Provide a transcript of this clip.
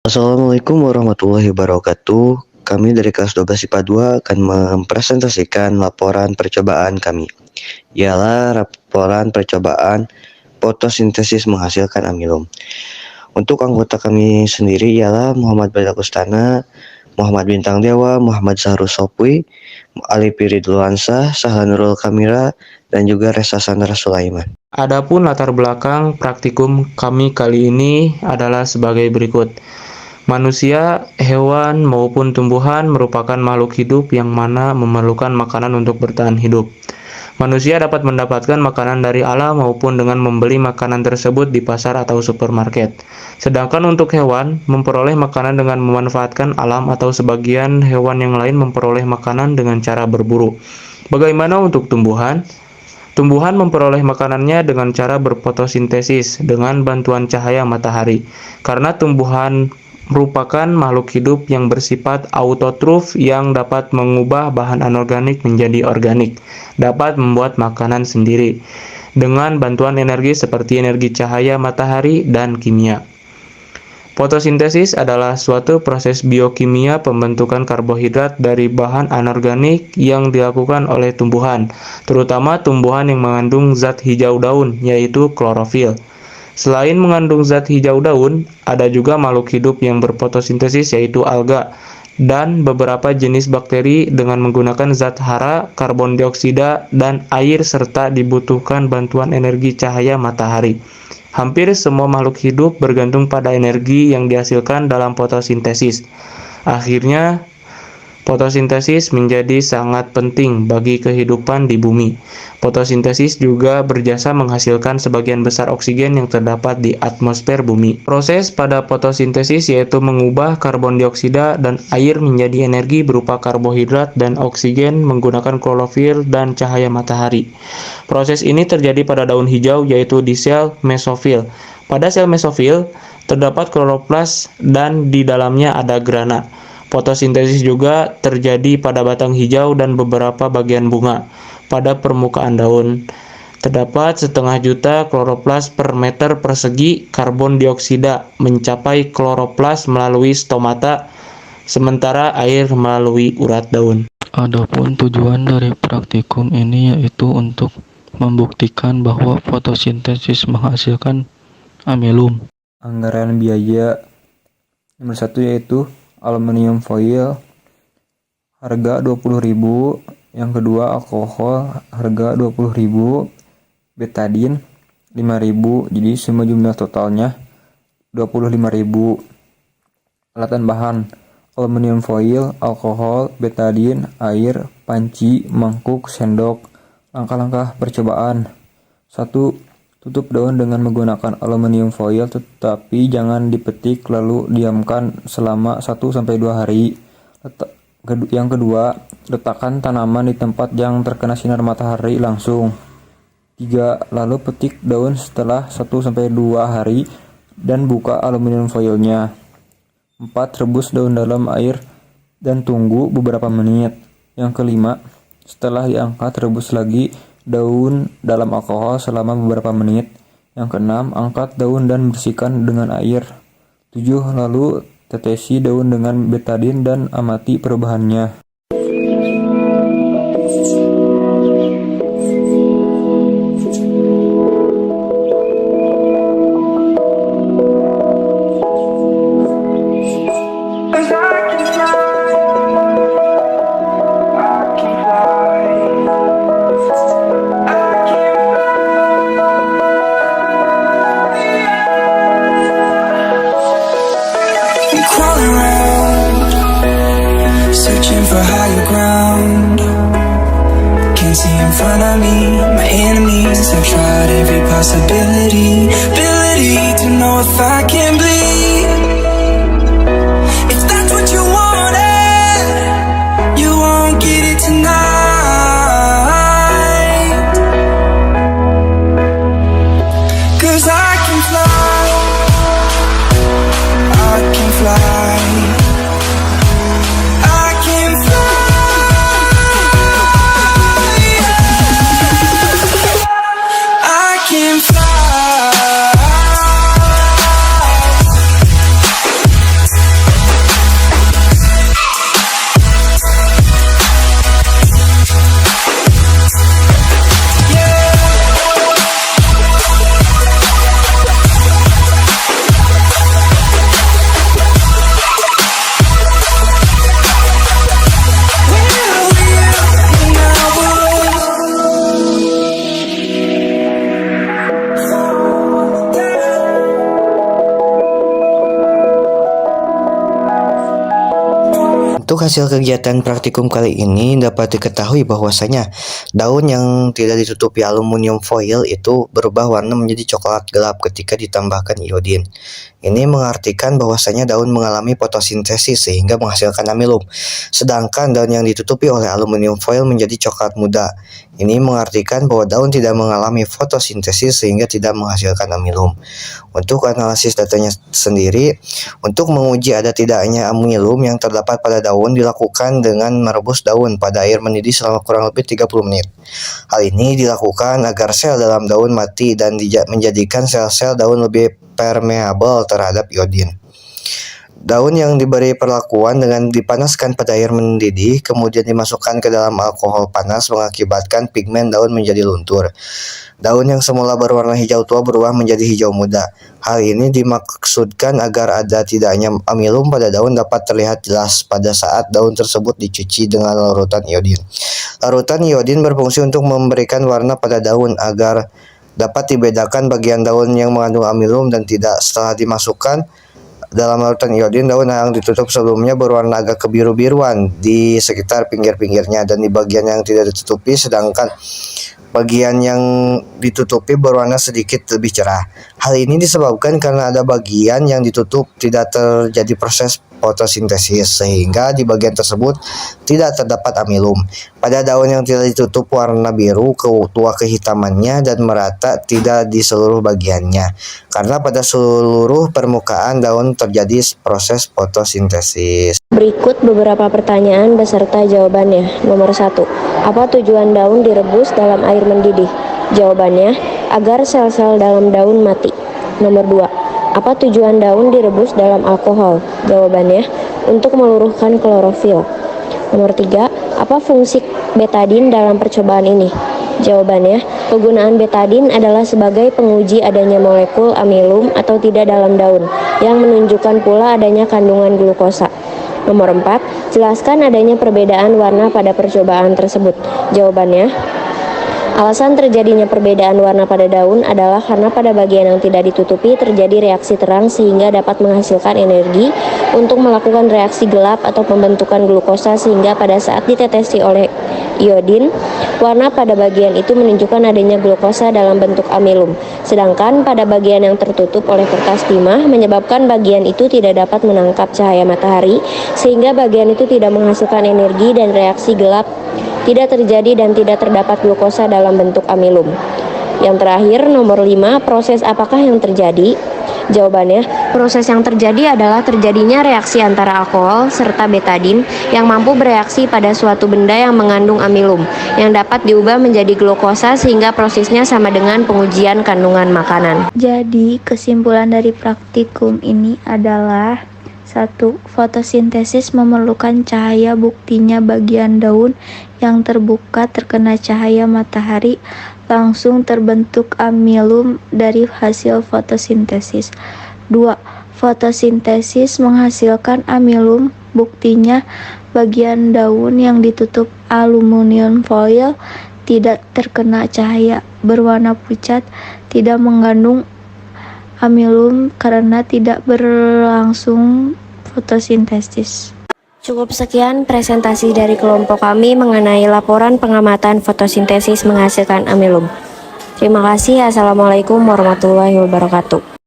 Assalamualaikum warahmatullahi wabarakatuh. Kami dari kelas 12 IPA 2 akan mempresentasikan laporan percobaan kami. Ialah laporan percobaan fotosintesis menghasilkan amilum. Untuk anggota kami sendiri ialah Muhammad Badakustana, Muhammad Bintang Dewa, Muhammad Sahrul Sopwi, Ali Piridluansyah, Sahlanurul Kamira, dan juga Resa Sandra Sulaiman. Adapun latar belakang praktikum kami kali ini adalah sebagai berikut. Manusia, hewan, maupun tumbuhan merupakan makhluk hidup yang mana memerlukan makanan untuk bertahan hidup. Manusia dapat mendapatkan makanan dari alam maupun dengan membeli makanan tersebut di pasar atau supermarket. Sedangkan untuk hewan, memperoleh makanan dengan memanfaatkan alam atau sebagian hewan yang lain memperoleh makanan dengan cara berburu. Bagaimana untuk tumbuhan? Tumbuhan memperoleh makanannya dengan cara berfotosintesis dengan bantuan cahaya matahari. Karena tumbuhan merupakan makhluk hidup yang bersifat autotrof yang dapat mengubah bahan anorganik menjadi organik, dapat membuat makanan sendiri dengan bantuan energi seperti energi cahaya matahari dan kimia. Fotosintesis adalah suatu proses biokimia pembentukan karbohidrat dari bahan anorganik yang dilakukan oleh tumbuhan, terutama tumbuhan yang mengandung zat hijau daun, yaitu klorofil. Selain mengandung zat hijau daun, ada juga makhluk hidup yang berfotosintesis yaitu alga dan beberapa jenis bakteri dengan menggunakan zat hara, karbon dioksida, dan air serta dibutuhkan bantuan energi cahaya matahari. Hampir semua makhluk hidup bergantung pada energi yang dihasilkan dalam fotosintesis. Akhirnya, fotosintesis menjadi sangat penting bagi kehidupan di bumi. Fotosintesis juga berjasa menghasilkan sebagian besar oksigen yang terdapat di atmosfer bumi. Proses pada fotosintesis yaitu mengubah karbon dioksida dan air menjadi energi berupa karbohidrat dan oksigen menggunakan klorofil dan cahaya matahari. Proses ini terjadi pada daun hijau yaitu di sel mesofil. Pada sel mesofil terdapat kloroplas dan di dalamnya ada grana. Fotosintesis juga terjadi pada batang hijau dan beberapa bagian bunga. Pada permukaan daun, terdapat 0,5 juta kloroplas per meter persegi karbon dioksida mencapai kloroplas melalui stomata, sementara air melalui urat daun. Adapun tujuan dari praktikum ini yaitu untuk membuktikan bahwa fotosintesis menghasilkan amilum. Anggaran biaya nomor 1 yaitu aluminium foil harga 20.000, yang kedua alkohol harga 20.000, betadin 5.000, jadi semua jumlah totalnya 25.000. Alatan bahan aluminium foil, alkohol, betadin, air, panci, mangkuk, sendok. Langkah-langkah percobaan. 1. Tutup daun dengan menggunakan aluminium foil tetapi jangan dipetik lalu diamkan selama 1-2 hari. Yang kedua, letakkan tanaman di tempat yang terkena sinar matahari langsung. 3. Lalu petik daun setelah 1-2 hari dan buka aluminium foilnya. 4. Rebus daun dalam air dan tunggu beberapa menit. Yang kelima, setelah diangkat rebus lagi daun dalam alkohol selama beberapa menit. Yang keenam, angkat daun dan bersihkan dengan air. 7. Lalu tetesi daun dengan betadin dan amati perubahannya. Searching for higher ground, can't see in front of me. My enemies have tried every possibility, ability to know if I can bleed. If that's what you wanted, you won't get it tonight. 'Cause I can fly, I can fly. Can fly. Untuk hasil kegiatan praktikum kali ini dapat diketahui bahwasanya daun yang tidak ditutupi aluminium foil itu berubah warna menjadi coklat gelap ketika ditambahkan iodin. Ini mengartikan bahwasanya daun mengalami fotosintesis sehingga menghasilkan amilum. Sedangkan daun yang ditutupi oleh aluminium foil menjadi coklat muda. Ini mengartikan bahwa daun tidak mengalami fotosintesis sehingga tidak menghasilkan amilum. Untuk analisis datanya sendiri, untuk menguji ada tidaknya amilum yang terdapat pada daun dilakukan dengan merebus daun pada air mendidih selama kurang lebih 30 menit. Hal ini dilakukan agar sel dalam daun mati dan menjadikan sel-sel daun lebih permeabel terhadap iodin. Daun yang diberi perlakuan dengan dipanaskan pada air mendidih, kemudian dimasukkan ke dalam alkohol panas mengakibatkan pigmen daun menjadi luntur. Daun yang semula berwarna hijau tua berubah menjadi hijau muda. Hal ini dimaksudkan agar ada tidaknya amilum pada daun dapat terlihat jelas pada saat daun tersebut dicuci dengan larutan iodin. Larutan iodin berfungsi untuk memberikan warna pada daun agar dapat dibedakan bagian daun yang mengandung amilum dan tidak. Setelah dimasukkan dalam larutan iodin, daun yang ditutup sebelumnya berwarna agak kebiru-biruan di sekitar pinggir-pinggirnya dan di bagian yang tidak ditutupi, sedangkan bagian yang ditutupi berwarna sedikit lebih cerah. Hal ini disebabkan karena ada bagian yang ditutup tidak terjadi proses fotosintesis sehingga di bagian tersebut tidak terdapat amilum. Pada daun yang tidak ditutup warna biru tua kehitamannya dan merata tidak di seluruh bagiannya karena pada seluruh permukaan daun terjadi proses fotosintesis. Berikut beberapa pertanyaan beserta jawabannya. Nomor 1. Apa tujuan daun direbus dalam air mendidih? Jawabannya, agar sel-sel dalam daun mati. Nomor 2. Apa tujuan daun direbus dalam alkohol? Jawabannya, untuk meluruhkan klorofil. Nomor 3. Apa fungsi betadin dalam percobaan ini? Jawabannya, penggunaan betadin adalah sebagai penguji adanya molekul amilum atau tidak dalam daun, yang menunjukkan pula adanya kandungan glukosa. Nomor 4. Jelaskan adanya perbedaan warna pada percobaan tersebut. Jawabannya, alasan terjadinya perbedaan warna pada daun adalah karena pada bagian yang tidak ditutupi terjadi reaksi terang sehingga dapat menghasilkan energi untuk melakukan reaksi gelap atau pembentukan glukosa, sehingga pada saat ditetesi oleh iodin, warna pada bagian itu menunjukkan adanya glukosa dalam bentuk amilum. Sedangkan pada bagian yang tertutup oleh kertas timah menyebabkan bagian itu tidak dapat menangkap cahaya matahari sehingga bagian itu tidak menghasilkan energi dan reaksi gelap tidak terjadi dan tidak terdapat glukosa dalam bentuk amilum. Yang terakhir, nomor 5, proses apakah yang terjadi? Jawabannya, proses yang terjadi adalah terjadinya reaksi antara alkohol serta betadin yang mampu bereaksi pada suatu benda yang mengandung amilum yang dapat diubah menjadi glukosa sehingga prosesnya sama dengan pengujian kandungan makanan. Jadi, kesimpulan dari praktikum ini adalah 1. Fotosintesis memerlukan cahaya, buktinya bagian daun yang terbuka terkena cahaya matahari langsung terbentuk amilum dari hasil fotosintesis. 2. Fotosintesis menghasilkan amilum, buktinya bagian daun yang ditutup aluminium foil tidak terkena cahaya, berwarna pucat, tidak mengandung amilum karena tidak berlangsung fotosintesis. Cukup sekian presentasi dari kelompok kami mengenai laporan pengamatan fotosintesis menghasilkan amilum. Terima kasih. Assalamualaikum warahmatullahi wabarakatuh.